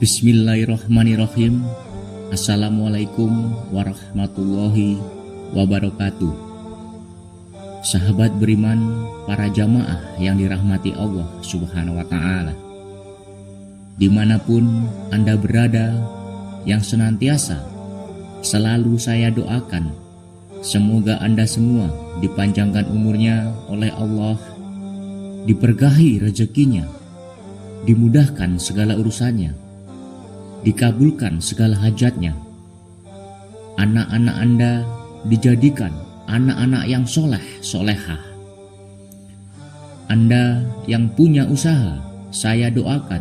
Bismillahirrahmanirrahim. Assalamualaikum warahmatullahi wabarakatuh. Sahabat beriman, para jamaah yang dirahmati Allah Subhanahu wa ta'ala, dimanapun Anda berada, yang senantiasa selalu saya doakan, semoga Anda semua dipanjangkan umurnya oleh Allah, diberkahi rezekinya, dimudahkan segala urusannya, dikabulkan segala hajatnya. Anak-anak Anda dijadikan anak-anak yang soleh, solehah. Anda yang punya usaha, saya doakan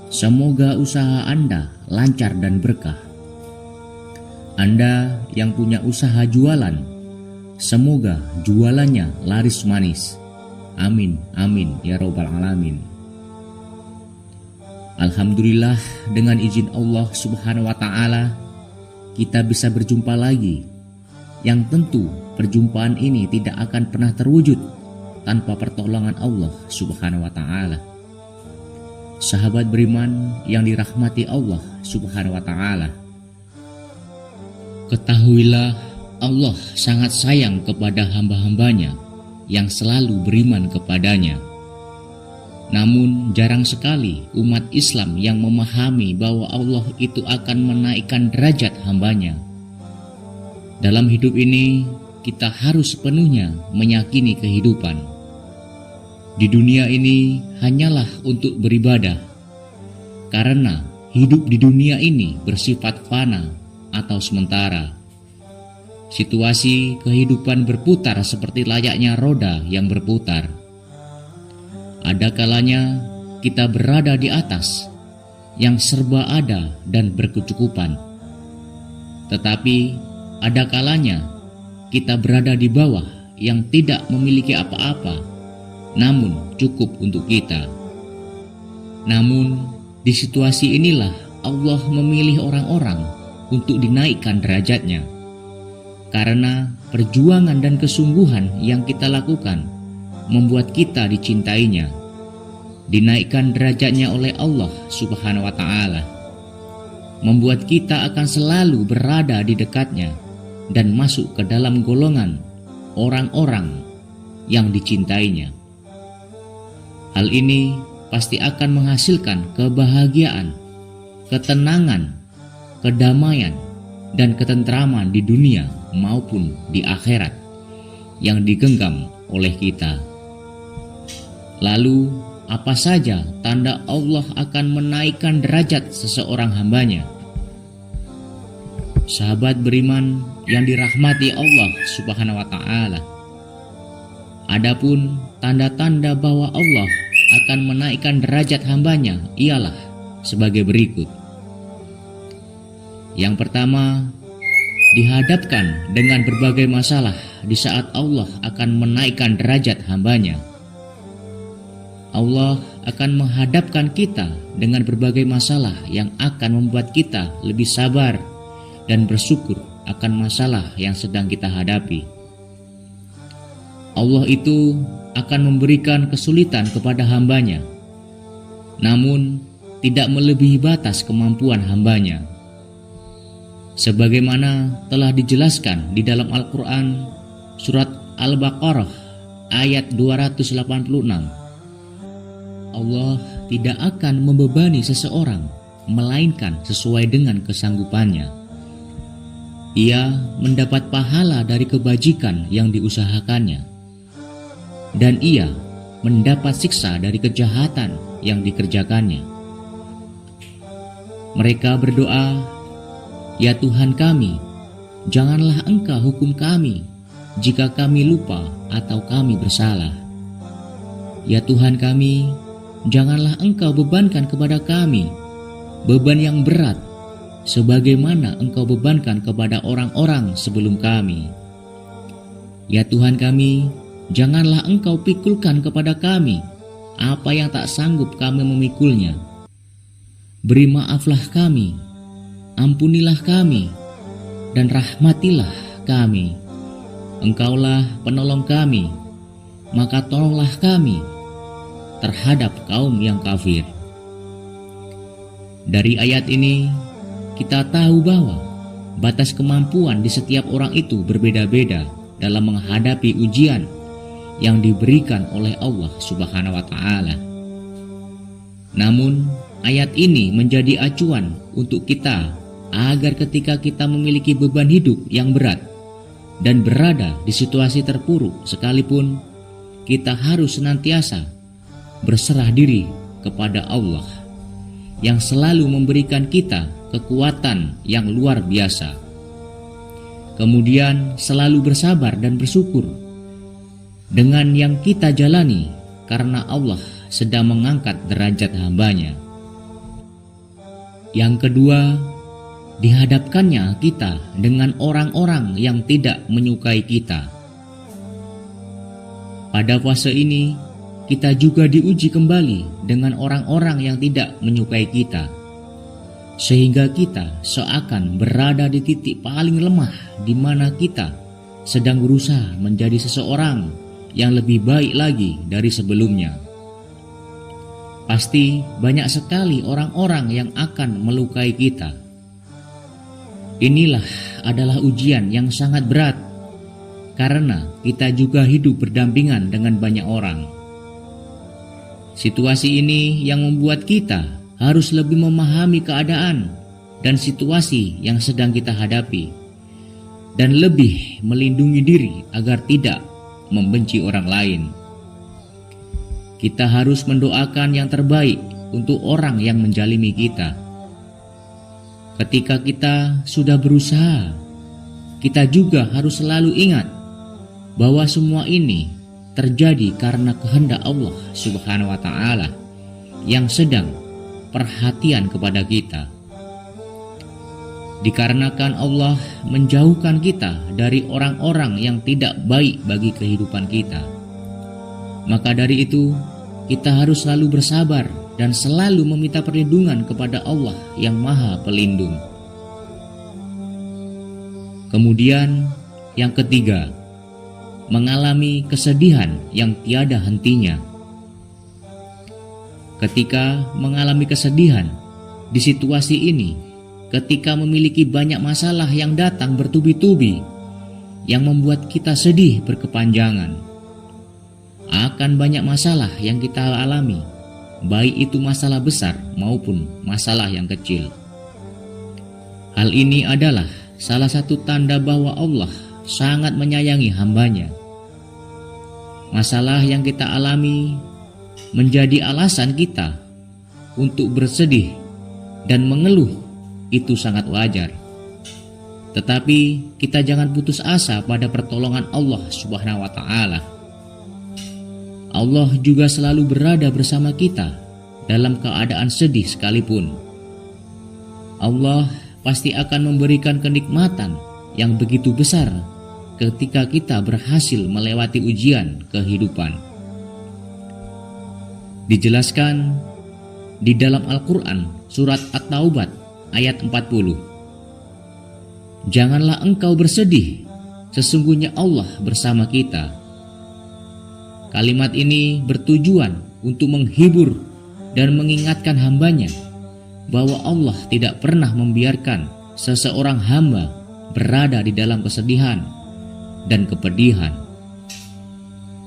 semoga usaha Anda lancar dan berkah. Anda yang punya usaha jualan, semoga jualannya laris manis. Amin, amin, ya robbal alamin. Alhamdulillah, dengan izin Allah Subhanahu wa ta'ala kita bisa berjumpa lagi, yang tentu perjumpaan ini tidak akan pernah terwujud tanpa pertolongan Allah Subhanahu wa ta'ala. Sahabat beriman yang dirahmati Allah Subhanahu wa ta'ala, ketahuilah Allah sangat sayang kepada hamba-hambanya yang selalu beriman kepadanya. Namun jarang sekali umat Islam yang memahami bahwa Allah itu akan menaikkan derajat hambanya. Dalam hidup ini kita harus sepenuhnya meyakini kehidupan. Di dunia ini hanyalah untuk beribadah, karena hidup di dunia ini bersifat fana atau sementara. Situasi kehidupan berputar seperti layaknya roda yang berputar. Ada kalanya kita berada di atas yang serba ada dan berkecukupan, tetapi ada kalanya kita berada di bawah yang tidak memiliki apa-apa, namun cukup untuk kita. Namun di situasi inilah Allah memilih orang-orang untuk dinaikkan derajatnya, karena perjuangan dan kesungguhan yang kita lakukan membuat kita dicintainya, dinaikkan derajatnya oleh Allah Subhanahu wa ta'ala, membuat kita akan selalu berada di dekatnya dan masuk ke dalam golongan orang-orang yang dicintainya. Hal ini pasti akan menghasilkan kebahagiaan, ketenangan, kedamaian, dan ketentraman di dunia maupun di akhirat yang digenggam oleh kita. Lalu, apa saja tanda Allah akan menaikkan derajat seseorang hambanya? Sahabat beriman yang dirahmati Allah Subhanahu wa ta'ala, adapun tanda-tanda bahwa Allah akan menaikkan derajat hambanya ialah sebagai berikut. Yang pertama, dihadapkan dengan berbagai masalah di saat Allah akan menaikkan derajat hambanya. Allah akan menghadapkan kita dengan berbagai masalah yang akan membuat kita lebih sabar dan bersyukur akan masalah yang sedang kita hadapi. Allah itu akan memberikan kesulitan kepada hambanya, namun tidak melebihi batas kemampuan hambanya. Sebagaimana telah dijelaskan di dalam Al-Quran surat Al-Baqarah ayat 286, Allah tidak akan membebani seseorang melainkan sesuai dengan kesanggupannya. Ia mendapat pahala dari kebajikan yang diusahakannya, dan ia mendapat siksa dari kejahatan yang dikerjakannya. Mereka berdoa, "Ya Tuhan kami, janganlah Engkau hukum kami jika kami lupa atau kami bersalah. Ya Tuhan kami, janganlah Engkau bebankan kepada kami beban yang berat sebagaimana Engkau bebankan kepada orang-orang sebelum kami. Ya Tuhan kami, janganlah engkau pikulkan kepada kami apa yang tak sanggup kami memikulnya. Beri maaflah kami, ampunilah kami, dan rahmatilah kami. Engkaulah penolong kami, maka tolonglah kami terhadap kaum yang kafir. Dari ayat ini kita tahu bahwa batas kemampuan di setiap orang itu berbeda-beda dalam menghadapi ujian yang diberikan oleh Allah Subhanahu wa Ta'ala. Namun, ayat ini menjadi acuan untuk kita agar ketika kita memiliki beban hidup yang berat dan berada di situasi terpuruk sekalipun, kita harus senantiasa berserah diri kepada Allah yang selalu memberikan kita kekuatan yang luar biasa. Kemudian selalu bersabar dan bersyukur dengan yang kita jalani karena Allah sedang mengangkat derajat hambanya. Yang kedua, dihadapkannya kita dengan orang-orang yang tidak menyukai kita. Pada fase ini, kita juga diuji kembali dengan orang-orang yang tidak menyukai kita, sehingga kita seakan berada di titik paling lemah di mana kita sedang berusaha menjadi seseorang yang lebih baik lagi dari sebelumnya. Pasti banyak sekali orang-orang yang akan melukai kita. Inilah adalah ujian yang sangat berat, karena kita juga hidup berdampingan dengan banyak orang. Situasi ini yang membuat kita harus lebih memahami keadaan dan situasi yang sedang kita hadapi, dan lebih melindungi diri agar tidak membenci orang lain. Kita harus mendoakan yang terbaik untuk orang yang menjalimi kita. Ketika kita sudah berusaha, kita juga harus selalu ingat bahwa semua ini terjadi karena kehendak Allah Subhanahu wa Ta'ala yang sedang perhatian kepada kita. Dikarenakan Allah menjauhkan kita dari orang-orang yang tidak baik bagi kehidupan kita, maka dari itu kita harus selalu bersabar dan selalu meminta perlindungan kepada Allah yang Maha Pelindung. Kemudian yang ketiga, mengalami kesedihan yang tiada hentinya. Ketika mengalami kesedihan di situasi ini, ketika memiliki banyak masalah yang datang bertubi-tubi yang membuat kita sedih berkepanjangan, akan banyak masalah yang kita alami, baik itu masalah besar maupun masalah yang kecil. Hal ini adalah salah satu tanda bahwa Allah sangat menyayangi hambanya. Masalah yang kita alami menjadi alasan kita untuk bersedih dan mengeluh, itu sangat wajar. Tetapi kita jangan putus asa pada pertolongan Allah Subhanahu wa Ta'ala. Allah juga selalu berada bersama kita dalam keadaan sedih sekalipun. Allah pasti akan memberikan kenikmatan yang begitu besar ketika kita berhasil melewati ujian kehidupan. Dijelaskan di dalam Al-Quran surat At-Taubat ayat 40. Janganlah engkau bersedih, sesungguhnya Allah bersama kita. Kalimat ini bertujuan untuk menghibur dan mengingatkan hambanya bahwa Allah tidak pernah membiarkan seseorang hamba berada di dalam kesedihan dan kepedihan.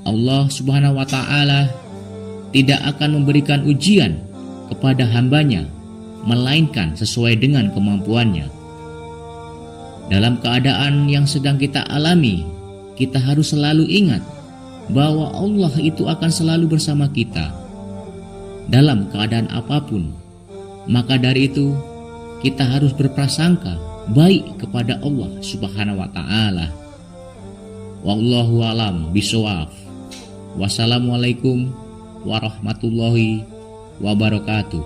Allah Subhanahu wa Ta'ala tidak akan memberikan ujian kepada hambanya melainkan sesuai dengan kemampuannya. Dalam keadaan yang sedang kita alami, kita harus selalu ingat bahwa Allah itu akan selalu bersama kita dalam keadaan apapun. Maka dari itu kita harus berprasangka baik kepada Allah Subhanahu wa Ta'ala. Wallahu a'lam bishawab. Wassalamualaikum warahmatullahi wabarakatuh.